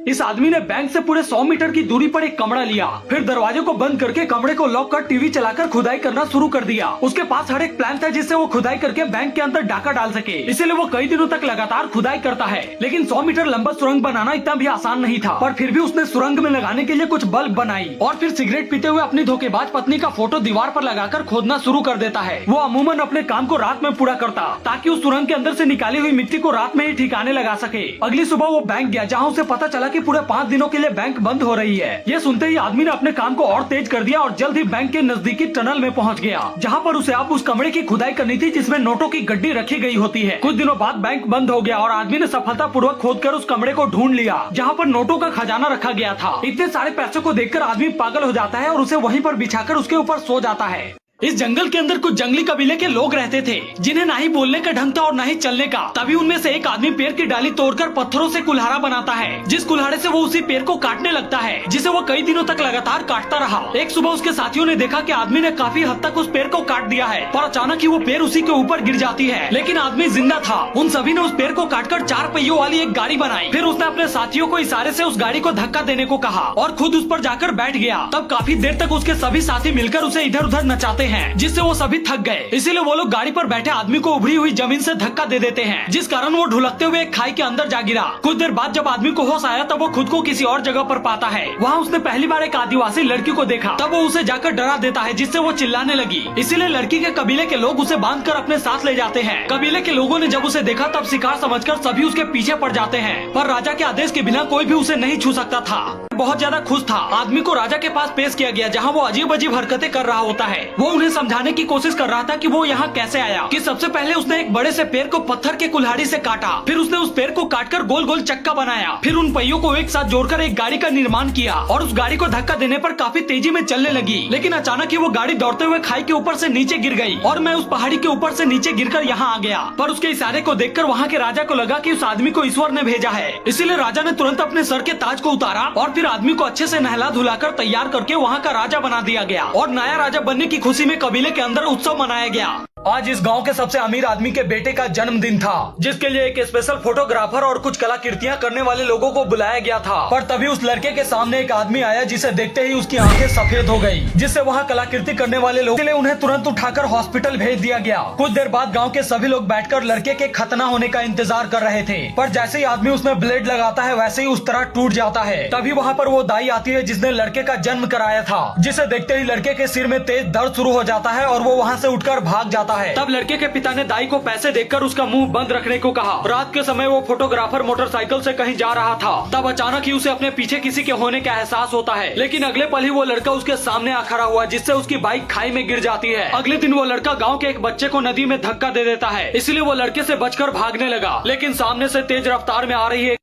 इस आदमी ने बैंक से पूरे 100 मीटर की दूरी पर एक कमरा लिया, फिर दरवाजे को बंद करके कमरे को लॉक कर टीवी चलाकर खुदाई करना शुरू कर दिया। उसके पास हर एक प्लान था जिससे वो खुदाई करके बैंक के अंदर डाका डाल सके, इसीलिए वो कई दिनों तक लगातार खुदाई करता है। लेकिन 100 मीटर लंबा सुरंग बनाना इतना भी आसान नहीं था, पर फिर भी उसने सुरंग में लगाने के लिए कुछ बल्ब बनाई और फिर सिगरेट पीते हुए अपनी धोखेबाज पत्नी का फोटो दीवार पर लगाकर खोदना शुरू कर देता है। वो अमूमन अपने काम को रात में पूरा करता ताकि उस सुरंग के अंदर से निकाली हुई मिट्टी को रात में ही ठिकाने लगा सके। अगली सुबह वो बैंक गया, जहाँ उसे पता चला कि पूरे 5 दिनों के लिए बैंक बंद हो रही है। ये सुनते ही आदमी ने अपने काम को और तेज कर दिया और जल्द ही बैंक के नजदीकी टनल में पहुंच गया, जहां पर उसे अब उस कमरे की खुदाई करनी थी जिसमें नोटों की गड्डी रखी गई होती है। कुछ दिनों बाद बैंक बंद हो गया और आदमी ने सफलतापूर्वक खोदकर उस कमरे को ढूंढ लिया जहां पर नोटों का खजाना रखा गया था। इतने सारे पैसों को देखकर आदमी पागल हो जाता है और उसे वहीं पर बिछाकर उसके ऊपर सो जाता है। इस जंगल के अंदर कुछ जंगली कबीले के लोग रहते थे जिन्हें ना ही बोलने का ढंग था और ना ही चलने का। तभी उनमें से एक आदमी पेड़ की डाली तोड़कर पत्थरों से कुल्हाड़ा बनाता है, जिस कुल्हाड़े से वो उसी पेड़ को काटने लगता है, जिसे वो कई दिनों तक लगातार काटता रहा। एक सुबह उसके साथियों ने देखा कि आदमी ने काफी हद तक उस पेड़ को काट दिया है, पर अचानक ही वो पेड़ उसी के ऊपर गिर जाती है। लेकिन आदमी जिंदा था। उन सभी ने उस पेड़ को काटकर 4 पहियों वाली एक गाड़ी बनाई। फिर उसने अपने साथियों को इशारे से उस गाड़ी को धक्का देने को कहा और खुद उस पर जाकर बैठ गया। तब काफी देर तक उसके सभी साथी मिलकर उसे इधर उधर नचाते हैं, जिससे वो सभी थक गए। इसीलिए वो लोग गाड़ी पर बैठे आदमी को उभरी हुई जमीन से धक्का दे देते हैं, जिस कारण वो ढुलकते हुए एक खाई के अंदर जा गिरा। कुछ देर बाद जब आदमी को होश आया तब वो खुद को किसी और जगह पर पाता है। वहाँ उसने पहली बार एक आदिवासी लड़की को देखा। तब वो उसे जाकर डरा देता है, जिससे वो चिल्लाने लगी। इसीलिए लड़की के कबीले के लोग उसे बांधकर अपने साथ ले जाते हैं। कबीले के लोगों ने जब उसे देखा तब शिकार समझकर सभी उसके पीछे पड़ जाते हैं, पर राजा के आदेश के बिना कोई भी उसे नहीं छू सकता था। बहुत ज्यादा खुश था। आदमी को राजा के पास पेश किया गया, जहाँ वो अजीब अजीब हरकतें कर रहा होता है। वो उन्हें समझाने की कोशिश कर रहा था कि वो यहाँ कैसे आया। कि सबसे पहले उसने एक बड़े से पेड़ को पत्थर के कुल्हाड़ी से काटा, फिर उसने उस पेड़ को काटकर गोल गोल चक्का बनाया, फिर उन पहियों को एक साथ जोड़कर एक गाड़ी का निर्माण किया और उस गाड़ी को धक्का देने पर काफी तेजी में चलने लगी। लेकिन अचानक ही वो गाड़ी दौड़ते हुए खाई के ऊपर से नीचे गिर गई और मैं उस पहाड़ी के ऊपर से नीचे गिरकर यहाँ आ गया। पर उसके इशारे को देखकर वहाँ के राजा को लगा कि उस आदमी को ईश्वर ने भेजा है। इसीलिए राजा ने तुरंत अपने सर के ताज को उतारा और फिर आदमी को अच्छे से नहला धुलाकर तैयार करके वहाँ का राजा बना दिया गया और नया राजा बनने की खुशी में कबीले के अंदर उत्सव मनाया गया। आज इस गांव के सबसे अमीर आदमी के बेटे का जन्मदिन था, जिसके लिए एक स्पेशल फोटोग्राफर और कुछ कलाकृतियां करने वाले लोगों को बुलाया गया था। पर तभी उस लड़के के सामने एक आदमी आया जिसे देखते ही उसकी आंखें सफेद हो गई, जिससे वहां कलाकृति करने वाले लोगों के लिए उन्हें तुरंत उठाकर हॉस्पिटल भेज दिया गया। कुछ देर बाद गाँव के सभी लोग बैठकर लड़के के खतना होने का इंतजार कर रहे थे, पर जैसे ही आदमी उसमें ब्लेड लगाता है वैसे ही उस तरह टूट जाता है। तभी वहाँ पर वो दाई आती है जिसने लड़के का जन्म कराया था, जिसे देखते ही लड़के के सिर में तेज दर्द शुरू हो जाता है और वो वहाँ से उठकर भाग जाता है। तब लड़के के पिता ने दाई को पैसे देकर उसका मुंह बंद रखने को कहा। रात के समय वो फोटोग्राफर मोटरसाइकिल से कहीं जा रहा था। तब अचानक ही उसे अपने पीछे किसी के होने का एहसास होता है, लेकिन अगले पल ही वो लड़का उसके सामने आ खड़ा हुआ, जिससे उसकी बाइक खाई में गिर जाती है। अगले दिन वो लड़का गाँव के एक बच्चे को नदी में धक्का दे देता है, इसलिए वो लड़के से बचकर भागने लगा। लेकिन सामने से तेज रफ्तार में आ रही है